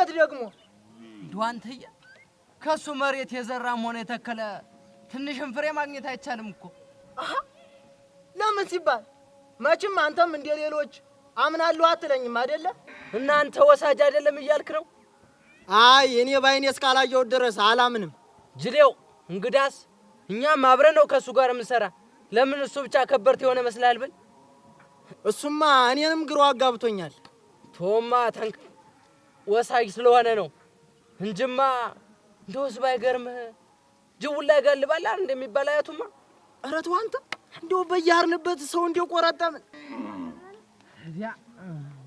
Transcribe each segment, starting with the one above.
እንዴት ደግሞ ዱአንተየ ከሱ መሬት የዘራም ሆነ የተከለ ትንሽም ፍሬ ማግኘት አይቻልም እኮ። ለምን ሲባል መቼም አንተም እንደ ሌሎች አምናለሁ አትለኝም አይደለ? እናንተ ወሳጅ አይደለም እያልክ ነው? አይ እኔ ባይኔ እስካላየው ድረስ አላምንም። ጅሌው እንግዳስ እኛም አብረን ነው ከሱ ጋር የምንሰራ። ለምን እሱ ብቻ ከበርት የሆነ መስላል ብል? እሱማ እኔንም ግሮ አጋብቶኛል። ቶማ ተንክ ወሳጅ ስለሆነ ነው እንጅማ እንደውስ ባይገርምህ ጅውላ ይገልባል አይደል እንደሚባል አያቱማ። ኧረ ተው አንተ እንደው በያርንበት ሰው እንደው ቆረጠምን ያ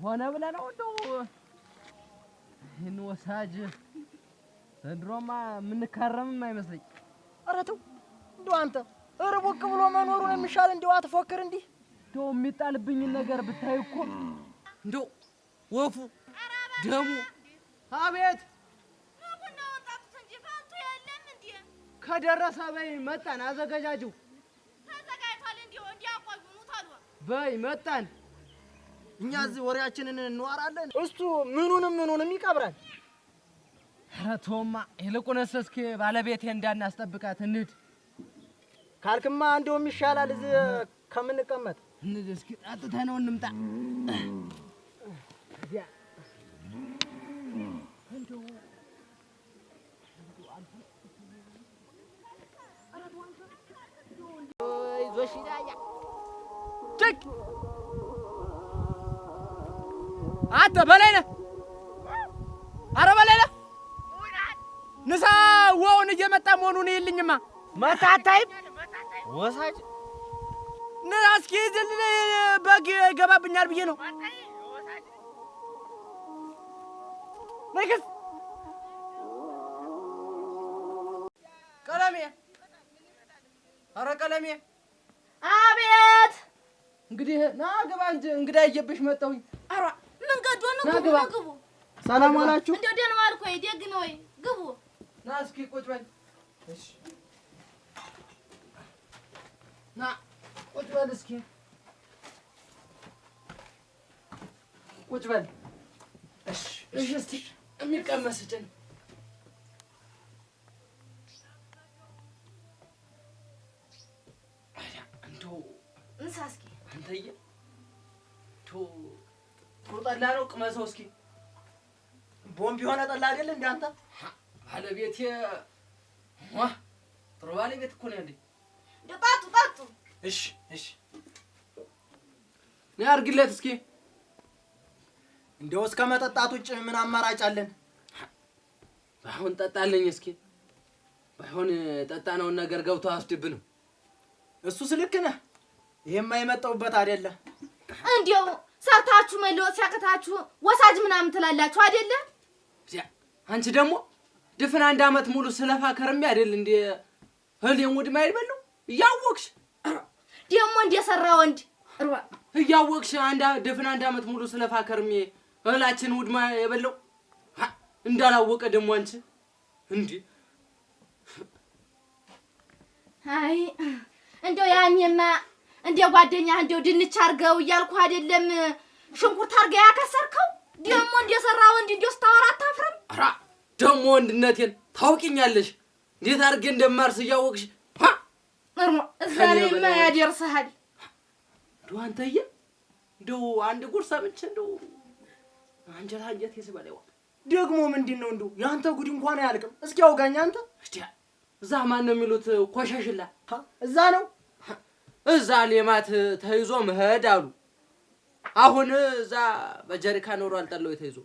ሆነ ብለህ ነው እንደው ይህን ወሳጅ ዘንድሮማ የምንካረምም አይመስለኝ። ኧረ ተው እንደው አንተ እርቡቅ ብሎ መኖሩን የሚሻል እንደው አትፎክር እንዲህ እንደው የሚጣልብኝን ነገር ብታይ እኮ እንደው ወፉ ደሙ አቤት ከደረሰ በይ መጣን አዘጋጃጁ ተዘጋጅቷል እንዲያቆዩኑ ታሉ በይ መጣን እኛ እዚህ ወሬያችንን እንዋራለን እሱ ምኑንም ይቀብራል። ኧረ ተውማ ይልቁንስ እስኪ ባለቤቴ እንዳናስጠብቃት እንሂድ ካልክማ እንደውም ይሻላል እዚህ ከምንቀመጥ እንሂድ እስኪ ጠጥተነው እንምጣ። አንተ በላይ ነህ። ኧረ በላይ ነህ። ንሳ ወውን እየመጣ መሆኑን ይልኝማ መታታይም ወሳጅ ንሳ እስኪ ዝል በግ ገባብኛል ብዬ ነው። ነይክስ ቀለሜ ኧረ ቀለሜ አቤት እንግዲህ ና ግባ እንጂ እንግዳ እየብሽ መጣሁኝ። ኧረ ምን ገዶ ነው? ግቡ ሰላም ዋላችሁ? እንደው ደህና ዋልኩ ወይ? ደግ ነው ወይ? ግቡ ና እስኪ ቁጭ በል። እሺ ና ቁጭ በል እስኪ ቁጭ በል። እሺ እሺ እስቲ የሚቀመስ ጭን እንሳስኪ አንተዬ ጠላ ነው ቅመሰው እስኪ። ቦምብ የሆነ ጠላ አይደል እንደ አንተ ባለቤቴ ጥሩ ባለቤት እኮ ነው ያለኝ። ጠጡ እሺ ነይ አድርጊለት እስኪ። እንደው እስከ መጠጣት ውጭ ምን አማራጭ አለን? ባይሆን ጠጣለኝ እስኪ። ባይሆን ጠጣነውን ነገር ገብቶ አስድብንም። እሱስ ልክ ነህ። ይሄማ የመጣሁበት አይደለ። እንዴው ሰርታችሁ መለወጥ ሲያቅታችሁ ወሳጅ ምናምን ትላላችሁ አይደለ? አንቺ ደግሞ ድፍን አንድ አመት ሙሉ ስለፋ ከርሜ አይደል እንዴ ህሊም ውድማ አይበለው እያወቅሽ ደግሞ እንደሰራ ወንድ እያወቅሽ ድፍን አንድ አመት ሙሉ ስለፋ ከርሜ እህላችን ውድማ የበለው እንዳላወቀ ደግሞ አንቺ እንዴ አይ እንደው ያኔማ እንደ ጓደኛ እንደው ድንች አርገው እያልኩ አይደለም ሽንኩርት አርገው ያከሰርከው ደግሞ እንደሰራ ወንድ እንደው ስታወራ አታፍርም? ኧረ ደግሞ ወንድነቴን ታውቂኛለሽ እንዴት አርጌ እንደማርስ እያወቅሽ እዛኔማ ያደርስሃል። እንደው አንተዬ እንደው አንድ ጉርሳ ብቻ እንደው አንጀት ይስበለው ደግሞ ምንድነው እንደው ያንተ ጉድ እንኳን አያልቅም። እስኪ አውጋኝ አንተ። እዛ ማን ነው የሚሉት ኮሸሽላ እዛ ነው እዛ ሌማት ተይዞ መሄድ አሉ። አሁን እዛ በጀሪካ ኖሮ አልጠለው ተይዞ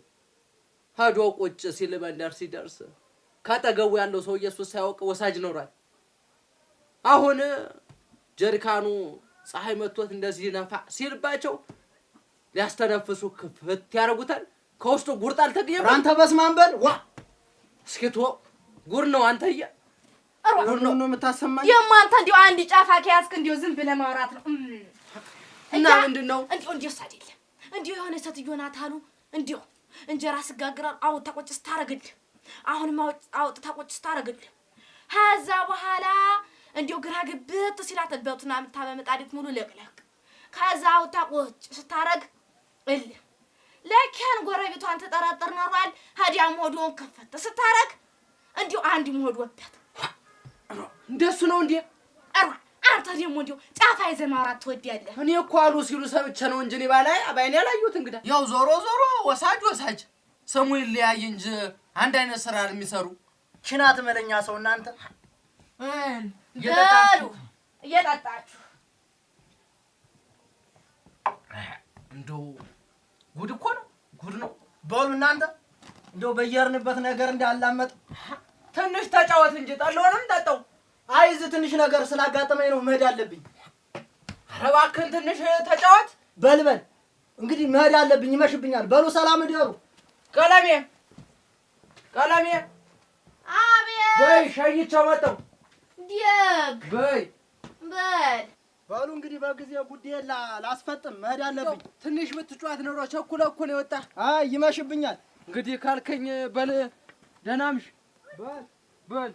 ሄዶ ቁጭ ሲል መንደር ሲደርስ ካጠገቡ ያለው ሰው ኢየሱስ ሳያውቅ ወሳጅ ኖሯል። አሁን ጀሪካኑ ፀሐይ መጥቶት እንደዚህ ነፋ ሲልባቸው ሊያስተነፍሱ ክፍት ያደርጉታል። ከውስጡ ጉርጥ አልተገኘም። አንተ በስማን በል ዋ እስኪቶ ጉር ነው አንተዬ ጉር ነው የምታሰማኝ። የማንተ እንዲው አንድ ጫፋ ከያዝክ እንዲው ዝም ብለህ ማውራት ነው እና ምንድነው እንዲው አይደለም እንዲው የሆነ ሴትዮ ናት አሉ እንዲው እንጀራ ስጋግራል አውጣ ቁጭ ስታረግልህ አሁንም አውጣ ቁጭ ስታረግልህ ከዛ በኋላ እንዲው ግራ ግብት ሲላተበቱና ምታበመጣዲት ሙሉ ለቅለቅ ከዛ አውጣ ቁጭ ስታረግ ለኪያን ጎረቤቷን ተጠራጠር ኖሯል። ሀዲያም ሆዶን ከፈተ ስታረግ እንዲሁ አንድ ሆድ ወጣት እንደሱ ነው እንዴ? አንተ ደግሞ እንዲሁ ጫፋ ይዘህ ማውራት ትወዳለህ። እኔ እኮ አሉ ሲሉ ሰምቼ ነው እንጂ እኔ ባይኔ አላየሁት። እንግዳ ያው ዞሮ ወሳጅ ስሙ ይለያይ እንጂ አንድ አይነት ስራ የሚሰሩ ሽናት መለኛ ሰው እናንተ እየጠጣችሁ እንደው ጉድ እኮ ነው ጉድ ነው። በሉ እናንተ እንደው በየርንበት ነገር እንዳላመጥ ትንሽ ተጫወት እንጂ ጠለውንም ጠጣው። አይዝ ትንሽ ነገር ስላጋጠመኝ ነው መሄድ አለብኝ። ኧረ እባክህን ትንሽ ተጫወት። በልበል እንግዲህ መሄድ አለብኝ፣ ይመሽብኛል። በሉ ሰላም እደሩ። ቀለሜ አቤት በይ ሸይቼው መጣሁ። ዲግ በይ በሉ እንግዲህ በጊዜ ጉዳይ ላስፈጥም መሄድ አለብኝ። ትንሽ ብትጫወት ኖሮ ቸኩለህ እኮ ነው የወጣህ። አይ ይመሽብኛል። እንግዲህ ካልከኝ በል ደህና ምሽ። በል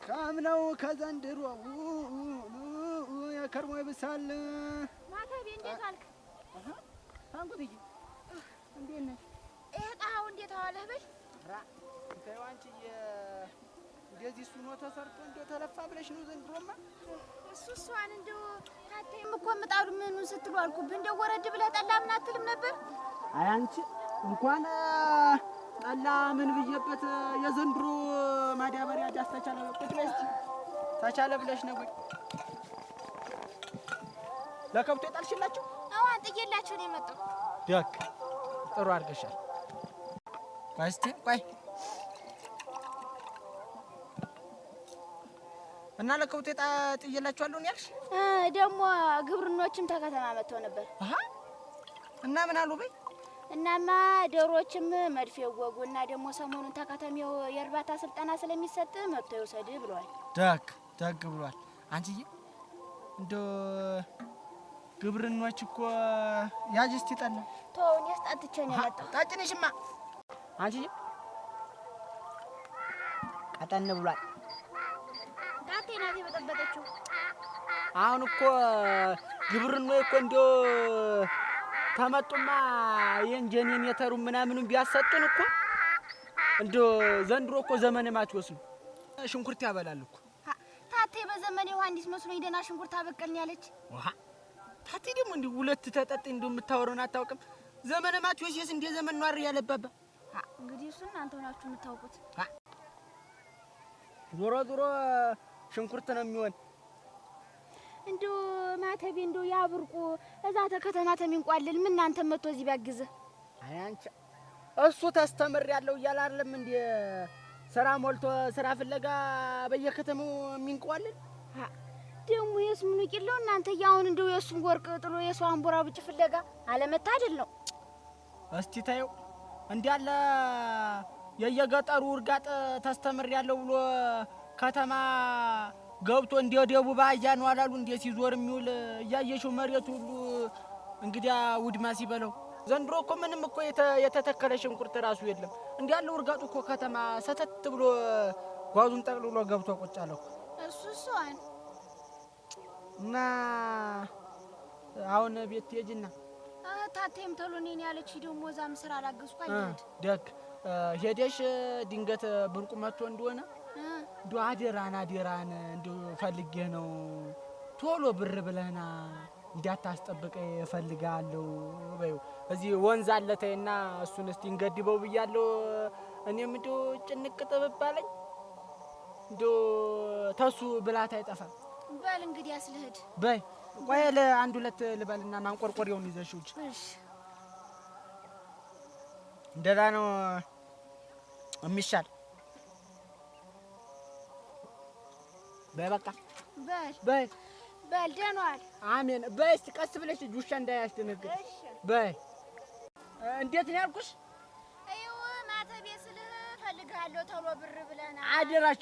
ካምነው ከዘንድሮ የከርሞ ይብሳል። ማተቤ እንዴት ዋልክ? ታንኩትዬ እንዴት ነህ? ይሄ ጣሃው እንዴት ዋለህ? በል ተይው አንቺዬ፣ እንደዚህ እሱ ነው ተሰርቶ እንደው ተለፋ ብለሽ ነው ዘንድሮማ። እሷን እንደው ታተይም እኮ ምጣዱ ምኑን ስትሉ አልኩብህ። እንደው ወረድ ብለህ ጠላ ምን አትልም ነበር? አይ አንቺ እንኳን ጠላ ምን ብዬበት የዘንድሮ ማዳበሪያ ዳስ ተቻለ ቁጭ በይ እስኪ ተቻለ ብለሽ ነው ወይ ለከብቶ የጣልሽላችሁ? አዋን ጥዬላችሁ ነው የመጣው። ደግ ጥሩ አድርገሻል። እስኪ ቆይ እና ለከብቶ ጥዬላችኋለሁ ነው ያልሽ? ደግሞ ግብርኖችም ተከተማ መጥተው ነበር። እና ምን አሉ በይ? እናማ ዶሮዎችም መድፌ ወጉ እና ደግሞ ሰሞኑን ተከተማው የእርባታ ስልጠና ስለሚሰጥ መጥቶ ይወሰድ ብለዋል። ደግ ብሏል። አንቺዬ እንደው ግብርኖች እኮ ያጅ እስቲ ጠላ ተውን ያስጣጥቼ ነው የመጣው። ታጭንሽማ አንቺዬ ቀጠን ብሏል። ታቴ ናት የበጠበጠችው። አሁን እኮ ግብርኖች እኮ እንደው ተመጡማ የእንጀኔን የተሩ ምናምኑን ቢያሰጡን እኮ እንደው ዘንድሮ እኮ ዘመነ ማቴዎስ ነው። ሽንኩርት ያበላል እኮ ታቴ በዘመኔ ዮሐንስ መስሎኝ ደህና ሽንኩርት አበቀልን ያለች። ታቴ ደግሞ እንዲህ ሁለት ተጠጥ እንደው የምታወራውን አታውቅም። ዘመነ ማቴዎስስ እንደ ዘመን ነው አይደል ያለባባ። እንግዲህ እሱን እናንተ ሆናችሁ የምታውቁት። ዞሮ ሽንኩርት ነው የሚሆን። እንደው ማተቤ እንደው ያብርቁ እዛ ተከተማ ተሚንቋልል ምን እናንተ መጥቶ እዚህ ቢያግዝ። አይ አንቺ እሱ ተስተምር ያለው እያለ አይደለም እንደ ስራ ሞልቶ ስራ ፍለጋ በየከተማው የሚንቋልል። ደግሞ የስ ምን ይቅለው እናንተ ያውን እንደው የሱን ወርቅ ጥሎ የሷን አንቦራ ብጭ ፍለጋ አለመታደል ነው። እስቲ ታየው እንዲያለ የየገጠሩ እርጋጥ ተስተምር ያለው ብሎ ከተማ ገብቶ እንደ ደቡብ አያ ነው አላሉ እንደ ሲዞር የሚውል እያየሽው መሬቱ ሁሉ እንግዲያ ውድማ ሲበለው። ዘንድሮ እኮ ምንም እኮ የተተከለ ሽንኩርት ራሱ የለም። እንዲያለው እርጋጡ እኮ ከተማ ሰተት ብሎ ጓዙን ጠቅልሎ ገብቶ ቁጭ አለው። እሱን እና አሁን ቤት ትሄጂና ታቴም ተሎ እኔን ያለች ደግሞ እዛም ስራ አላገዝኩ አይደል? ደግ ሄደሽ ድንገት ብርቁ መጥቶ እንደሆነ ዶ አደራን እንደው ፈልጌ ነው ቶሎ ብር ብለህና እንዳታስጠብቀኝ እፈልጋለሁ በይው። እዚህ ወንዝ አለተይና እሱን እስቲ እንገድበው ብያለሁ። እኔም እንደው ጭንቅ ጥብብ አለኝ። እንደው ተሱ ብላት አይጠፋም። በል እንግዲህ አስልህድ በይ ቆይ ለአንድ ሁለት ልበልና ማንቆርቆሪያውን ይዘሽው እንጂ። እሺ እንደዛ ነው የሚሻል። በይ በቃ በይ ደህና ዋል። አሜን። በይ እስቲ ቀስ ብለሽ ውሻ እንዳያስደነግጥ። በይ እንዴት ነው ያልኩሽ? አይው ማተቤ ስልህ ፈልጋለሁ ተሎ ብር ብለና አደራሽ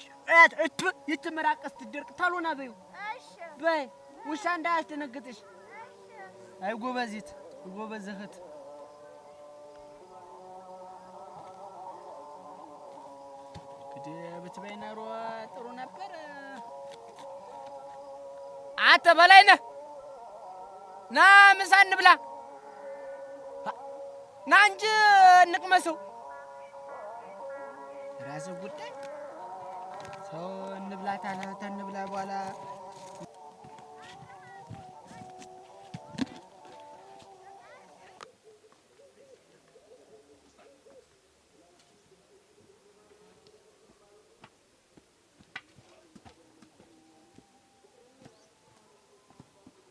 ይትመራቀስ ትደርቅ ታሎና በይው። እሺ በይ ውሻ እንዳያስደነግጥሽ። አይ ጎበዚት ጎበዝ እህት እንግዲህ ብትበይ ኖሮ ጥሩ ነበር። አንተ በላይነህ ና ምሳ እንብላ። ና እንጂ እንቅመሰው። ራስህ ጉዳይ ሰው እንብላ ታለ ተንብላ በኋላ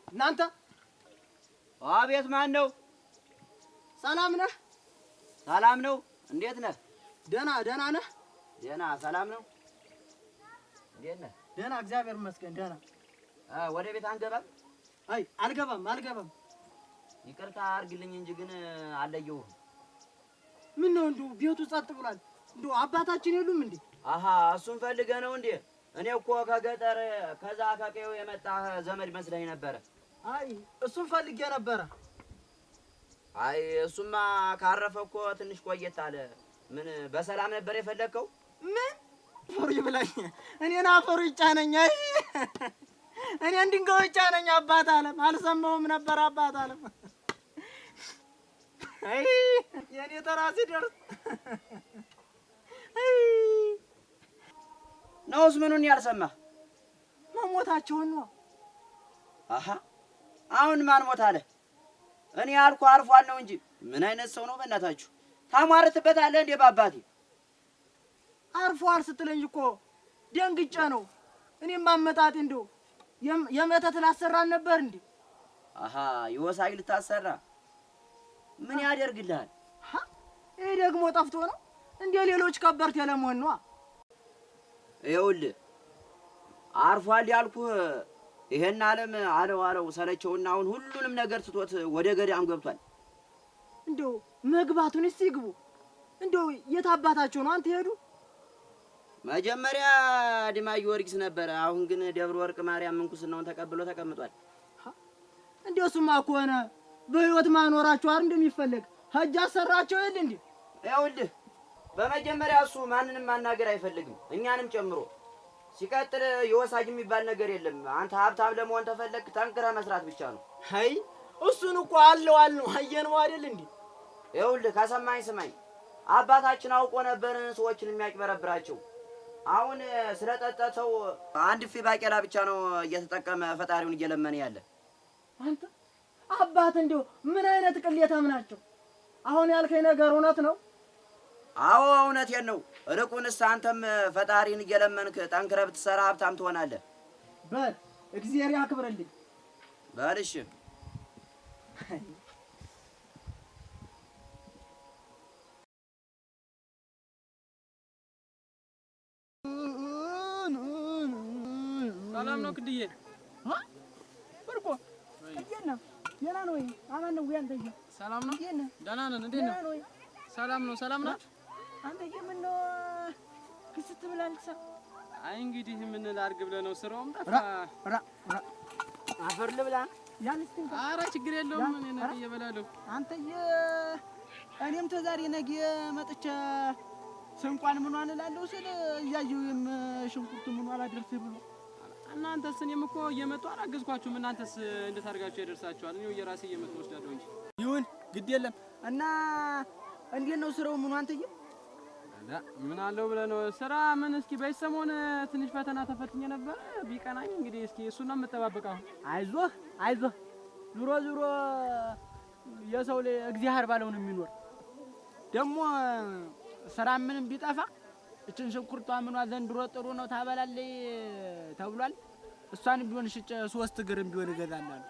እናንተ አቤት፣ ማን ነው? ሰላም ነህ? ሰላም ነው። እንዴት ነህ? ደህና ነህ? ደህና ሰላም ነው። እንዴት ነህ? ደህና እግዚአብሔር ይመስገን ደህና። ወደ ቤት አንገባም? አይ አልገባም። ይቅርታ አድርግልኝ እንጂ ግን አልለየሁህም። ምን ነው እንደው ቤቱ ጸጥ ብሏል። እንደው አባታችን የሉም እንዴ? አሃ እሱን ፈልገህ ነው እንዴ? እኔ እኮ ከገጠር ከዛ ከቀዬው የመጣህ ዘመድ መስለኝ ነበረ። አይ እሱን ፈልጌ ነበረ። አይ እሱማ ካረፈ እኮ ትንሽ ቆየት አለ። ምን በሰላም ነበር የፈለግከው? ምን አፈሩ ይብላኝ። እኔን አፈሩ ይጫነኝ። አይ እኔን ድንጋዩ ይጫነኝ። አባት አለም አልሰማሁም ነበር። አባት አለም አይ የኔ ተራ ሲደርስ አይ ነውስ ምኑን ያልሰማህ? መሞታቸውን ነው። አሃ አሁን ማን ሞት አለ? እኔ አልኩ አርፏል ነው እንጂ ምን አይነት ሰው ነው በእናታችሁ? ታሟርትበታለህ እንዴ ባባቴ? አርፏል ስትለኝ እኮ ደንግጬ ነው። እኔም አመጣጤ እንደው የመተት ላሰራን ነበር እንዴ? አሃ ይወሳይ ልታሰራ ምን ያደርግልሃል? ይሄ ደግሞ ጠፍቶ ነው እንዴ? ሌሎች ከበርቴ ለመሆን ነው። ይኸውልህ አርፏል ያልኩህ ይሄን ዓለም አለው ሰለቸውና አሁን ሁሉንም ነገር ትቶት ወደ ገዳም ገብቷል። እንደው መግባቱን እስቲ ይግቡ። እንደው የት አባታቸው ነው አንተ ሄዱ? መጀመሪያ ዲማ ጊዮርጊስ ነበረ። አሁን ግን ደብረ ወርቅ ማርያም ምንኩስናውን ተቀብሎ ተቀምጧል። እንደው እሱማ ከሆነ በህይወት ማኖራቸው አይደል እንደሚፈልግ ሀጅ አሰራቸው ይል እንዴ? ይኸውልህ በመጀመሪያ እሱ ማንንም ማናገር አይፈልግም እኛንም ጨምሮ። ሲቀጥል የወሳጅ የሚባል ነገር የለም። አንተ ሀብታም ለመሆን ተፈለግ ጠንክረህ መስራት ብቻ ነው። አይ እሱን እኮ አለው አየነው አይደል እንዴ? ይኸውልህ ከሰማኝ ስማኝ። አባታችን አውቆ ነበር ሰዎችን የሚያጭበረብራቸው። አሁን ስለጠጠተው አንድ ፊ ባቄላ ብቻ ነው እየተጠቀመ ፈጣሪውን እየለመነ ያለ። አንተ አባት እንደው ምን አይነት ቅሌታም ናቸው? አሁን ያልከኝ ነገር እውነት ነው? አዎ እውነቴን ነው። እልቁንስ አንተም ፈጣሪን እየለመንክ ጠንክረህ ብትሰራ ሀብታም ትሆናለህ። በል እግዚአብሔር ያክብርልኝ። በል እሺ። ሰላም ነው ክድዬ? ወርቆ እንዴት ነው? ደህና ነው ወይ? አማን ነው ወይ? አንተዬ ሰላም ነው? ደህና ነን። እንዴት ነው? ሰላም ነው። ሰላም ናችሁ? አንተዬ ምን ነው ክስት ብላለች? አይ እንግዲህ ምን ላድርግ ብለህ ነው? ስራውም ጠፋ። አፈር ልብላ ያንስ እንኳን። ኧረ ችግር የለውም። እኔ ነገ እየበላለሁ። አንተዬ እኔም ተዛሬ ነገ መጥቼ ስንቋን ምኗን እላለሁ ስል እያየሁም ሽንኩርቱ ምኗን አላደርስህ ብሎ እናንተስ እኔም እኮ እየመጡ አላገዝኳችሁም። እናንተስ እንዴት አድርጋችሁ ያደርሳችኋል? እኔው እየራሴ እየመጡ ወስዳለሁ እንጂ። ይሁን ግድ የለም። እና እንዴት ነው ስራው? ምኑ አንተዬ? ምን አለው ብለህ ነው? ስራ ምን እስኪ በሰሞን ትንሽ ፈተና ተፈትኜ ነበር ቢቀናኝ። እንግዲህ እስኪ እሱን ነው የምጠባበቀው። አይዞህ ዙሮ የሰው ላይ እግዚአብሔር ባለው ነው የሚኖር። ደግሞ ስራ ምንም ቢጠፋ እችን ሽንኩርቷ ምኗ ዘንድሮ ጥሩ ነው ታበላለች ተብሏል። እሷን ቢሆን ሽጬ 3 እግርም ቢሆን እገዛላለሁ።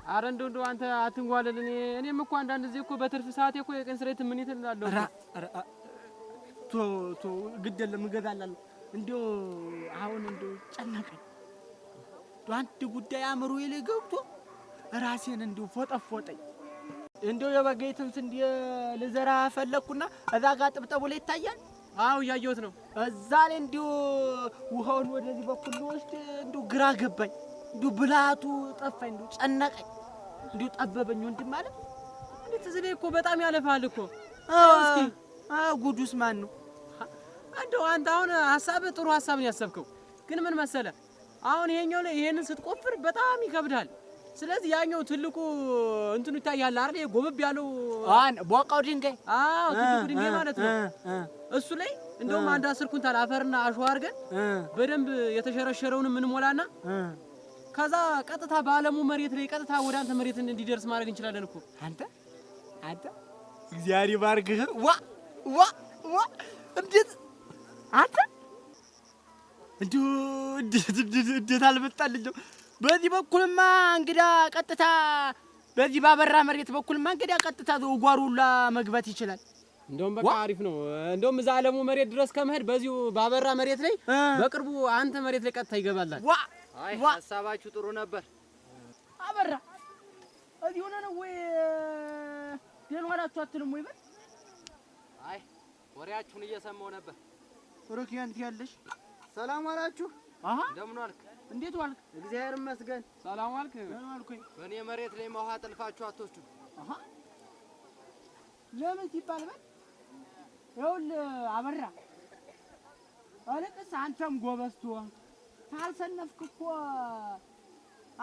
አረ እንደው አንተ አትንጓለል። እኔም እኮ አንዳንድ ጊዜ እኮ በትርፍ ሰዓቴ እኮ የቀን ስሬት ምን ይተላለሁ። ቶ ግድ የለም እገዛላለሁ። እንደው አሁን እንደው ጨነቀኝ። አንድ ጉዳይ አእምሮዬ ላይ ገብቶ ራሴን እንደው ፎጠፎጠኝ። እንደው የበገይትን ስንዴ ልዘራ ፈለኩና እዛ ጋር ጥብጠቡ ላይ ይታያል። አው ያየሁት ነው። እዛ ላይ እንደው ውሃውን ወደዚህ በኩል ወስድ እንደው ግራ ገባኝ። እንዲሁ ብልሃቱ ጠፋኝ፣ እንዲሁ ጨነቀኝ፣ እንዲሁ ጠበበኝ ወንድም ማለት እንዴት እዚህ ላይ እኮ በጣም ያለፋል እኮ። እስኪ ጉዱስ ማን ነው? እንደው አንተ አሁን ሐሳብህ ጥሩ ሐሳብ ነው ያሰብከው፣ ግን ምን መሰለህ አሁን ይሄኛው ላይ ይሄንን ስትቆፍር በጣም ይከብዳል። ስለዚህ ያኛው ትልቁ እንትኑ ይታያል አይደል? ጎበብ ያለው ቦቃው ድንጋይ ትልቁ ድንጋይ ማለት ነው። እሱ ላይ እንደውም አንድ 10 ኩንታል አፈርና አሸዋ አድርገን በደንብ የተሸረሸረውን ምን ሞላና ከዛ ቀጥታ ባለሙ መሬት ላይ ቀጥታ ወደ አንተ መሬት እንዲደርስ ማድረግ እንችላለን እኮ። አንተ እግዚአብሔር ይባርክህ። ዋ እንዴት አንተ እንዴት አልመጣልኝም። በዚህ በኩልማ እንግዳ ቀጥታ በዚህ ባበራ መሬት በኩልማ እንግዳ ቀጥታ ጓሩ ሁላ መግባት ይችላል። እንደውም በቃ አሪፍ ነው። እንደውም እዛ አለሙ መሬት ድረስ ከመሄድ በዚሁ ባበራ መሬት ላይ በቅርቡ አንተ መሬት ላይ ቀጥታ ይገባላል። አይ ሐሳባችሁ ጥሩ ነበር። አበራ እዚህ ሆነ ነው ወይ ደህና ዋላችሁ አትልም ወይ? በል አይ ወሬያችሁን እየሰማሁ ነበር። ሩኪያንት ያለሽ ሰላም ዋላችሁ? እንደምን ዋልክ? እንዴት ዋልክ? እግዚአብሔር ይመስገን። ሰላም ዋልክ? ደህና ዋልኩኝ። በእኔ መሬት ላይ ውሃ ጥልፋችሁ አትወስዱ። ለምን ሲባል በል ይኸውልህ አበራ አለቅስ አንተም ጎበዝ ትሆን ካልሰነፍክ እኮ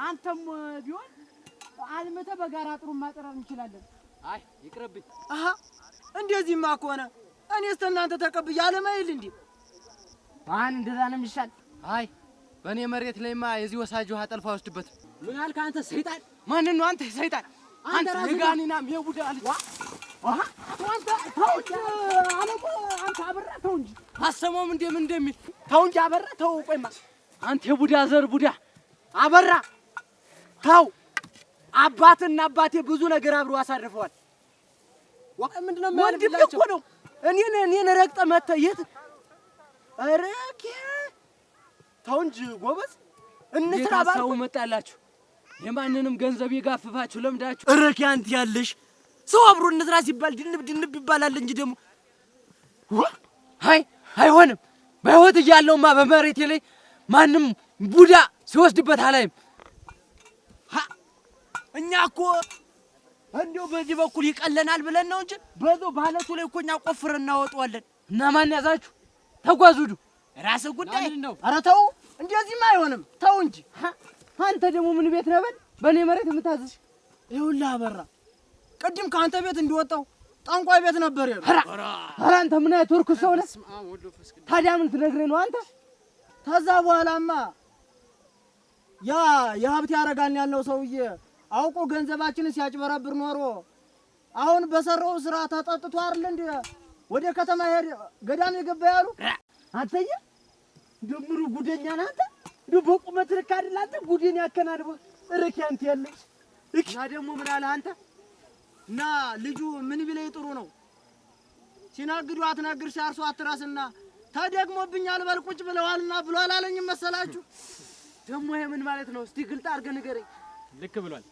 አንተም ቢሆን አልመተህ በጋራ ጥሩን ማጠራር እንችላለን። አይ ይቅርብኝ። እንደዚህማ ከሆነ እኔስ እናንተ ተቀብዬ አለማይል እንዴ? እንደዛ ነው የሚሻል። አይ በእኔ መሬት ላይማ የዚህ ወሳጅ ውሃ ጠልፋ ወስድበት። ምን አልክ አንተ ሰይጣን? ማንን ነው አንተ ሰይጣን? አንተ ጋኒና የቡዳ አልዋ አንተ ተውጭ አለቆ አንተ አበራ ተው እንጂ አሰማውም እንደምን እንደሚል ተው እንጂ አበራ ተው። ቆይማ አንተ የቡዳ ዘር ቡዳ አበራ ተው። አባትና አባቴ ብዙ ነገር አብረው አሳርፈዋል። ምንድነው ወንድም እኮ ነው። እኔን ረግጠህ መተህ የት አረኬ ተው እንጂ ጎበዝ እንስራ ባለው መጣላችሁ። የማንንም ገንዘብ የጋፍፋችሁ ለምዳችሁ እረኪ አንተ ያለሽ ሰው አብሮ እንስራ ሲባል ድንብ ይባላል እንጂ ደግሞ አይሆንም። በህይወት እያለውማ በመሬቴ ላይ ማንም ቡዳ ሲወስድበት አላይም። እኛ እኮ እንደው በዚህ በኩል ይቀለናል ብለን ነው እንጂ በዛው ባለቱ ላይ እኮ እኛ ቆፍረን እናወጣዋለን። እና ማን ያዛችሁ? ተጓዙዱ ራስህ ጉዳይ ነው። ኧረ ተው እንደዚህማ አይሆንም። ተው እንጂ አንተ ደግሞ ምን ቤት ነህ በል በእኔ መሬት የምታዝሽ? ይኸውልህ አበራ ቅድም ከአንተ ቤት እንዲወጣው ጠንቋይ ቤት ነበር ያለው። ኧረ አንተ ምን አይነት ወርኩ ሰው ነህ? ታዲያ ምን ትነግረኝ ነው አንተ? ከዛ በኋላማ ያ የሀብት ያረጋን ያለው ሰውዬ አውቆ ገንዘባችንን ሲያጭበረብር ኖሮ አሁን በሰራው ስራ ተጠጥቶ አይደል እንዴ ወደ ከተማ ሄደ ገዳም የገባ ያሉ። አንተዬ ደምሩ ጉደኛ ነህ አንተ። እንደው በቁመት ልክ አይደል አንተ ጉዴን ያከናድበ እረኪ አንተ ያለሽ እና ደግሞ ምን አለ አንተ እና ልጁ ምን ቢለኝ ጥሩ ነው ሲናግዱ አትናግር ሲያርሱ አትራስና ተደግሞብኛል በል ቁጭ ብለዋልና ብሎ አላለኝም መሰላችሁ? ደግሞ ይሄ ምን ማለት ነው? እስቲ ግልጥ አድርገህ ንገረኝ። ልክ ብሏል።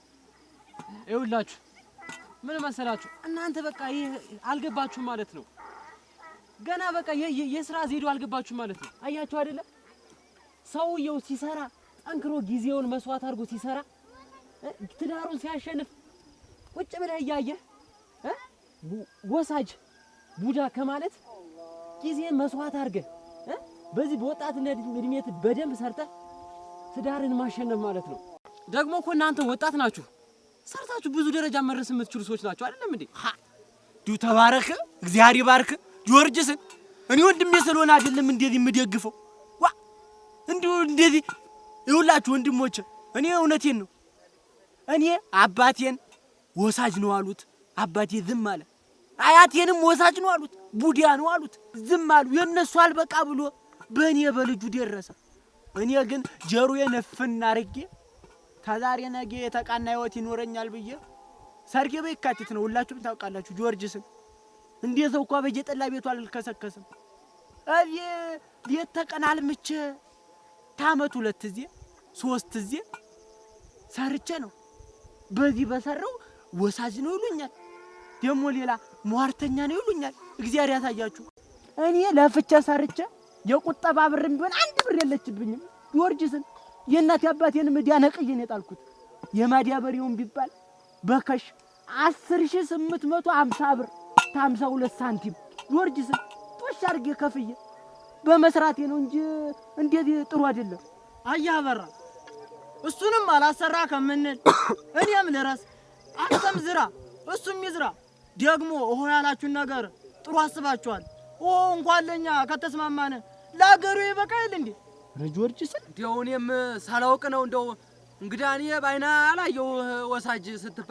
ይኸውላችሁ ምን መሰላችሁ እናንተ በቃ ይሄ አልገባችሁም ማለት ነው። ገና በቃ የስራ ዜዶ አልገባችሁም ማለት ነው። አያችሁ አይደለ? ሰውየው ሲሰራ ጠንክሮ ጊዜውን መስዋዕት አድርጎ ሲሰራ ትዳሩን ሲያሸንፍ ቁጭ ብለህ እያየህ ወሳጅ ቡዳ ከማለት ጊዜን መስዋዕት አድርገህ በዚህ በወጣትነት እድሜት በደንብ ሰርተህ ትዳርን ማሸነፍ ማለት ነው። ደግሞ እኮ እናንተ ወጣት ናችሁ፣ ሰርታችሁ ብዙ ደረጃ መድረስ የምትችሉ ሰዎች ናችሁ አይደለም እንዴ? ዱ ተባረክ፣ እግዚአብሔር ይባርክ ጆርጅስን። እኔ ወንድሜ ስለሆነ አይደለም እንደዚህ የምደግፈው። እንዲሁ እንደዚህ ይኸውላችሁ ወንድሞቼ፣ እኔ እውነቴን ነው። እኔ አባቴን ወሳጅ ነው አሉት፣ አባቴ ዝም አለ። አያቴንም ወሳጅ ነው አሉት፣ ቡዲያ ነው አሉት፣ ዝም አሉ። የነሱ አልበቃ ብሎ በእኔ በልጁ ደረሰ። እኔ ግን ጀሮዬን እፍን አድርጌ ከዛሬ ነገ የተቃና ህይወት ይኖረኛል ብዬ ሰርጌ በየካቲት ነው፣ ሁላችሁም ታውቃላችሁ ጆርጅስን። እንደዛው እኮ በየጠላ ቤቱ አልከሰከስም። አይ ሌት ተቀን አልምቼ ታመት 2 ጊዜ 3 ጊዜ ሰርቼ ነው። በዚህ በሰራው ወሳጅ ነው ይሉኛል፣ ደግሞ ሌላ ሟርተኛ ነው ይሉኛል። እግዚአብሔር ያሳያችሁ። እኔ ለፍቼ ሰርቼ የቁጠባ ብርም ቢሆን 1 ብር የለችብኝም ጆርጅስን። የእናት አባቴን ምዳ ነቅዬን የጣልኩት የማዳበሪያውን ቢባል በከሽ 10,850 ብር ከ52 ሳንቲም ጆርጅስን ጦሽ አድርጌ ከፍዬ በመስራቴ ነው እንጂ እንደዚህ ጥሩ አይደለም። አየህ አበራ፣ እሱንም አላሰራ ከምንል እኔም ልረስ አንተም ዝራ እሱም ይዝራ። ደግሞ ያላችሁን ነገር ጥሩ አስባችኋል። እንኳን ለኛ ከተስማማነ ለአገሩ ይበቃል እንዴ? ጆርጅስን እንደው እኔም ሳላውቅ ነው እንደው እንግዳ እኔ ባይና አላየው ወሳጅ ስትባል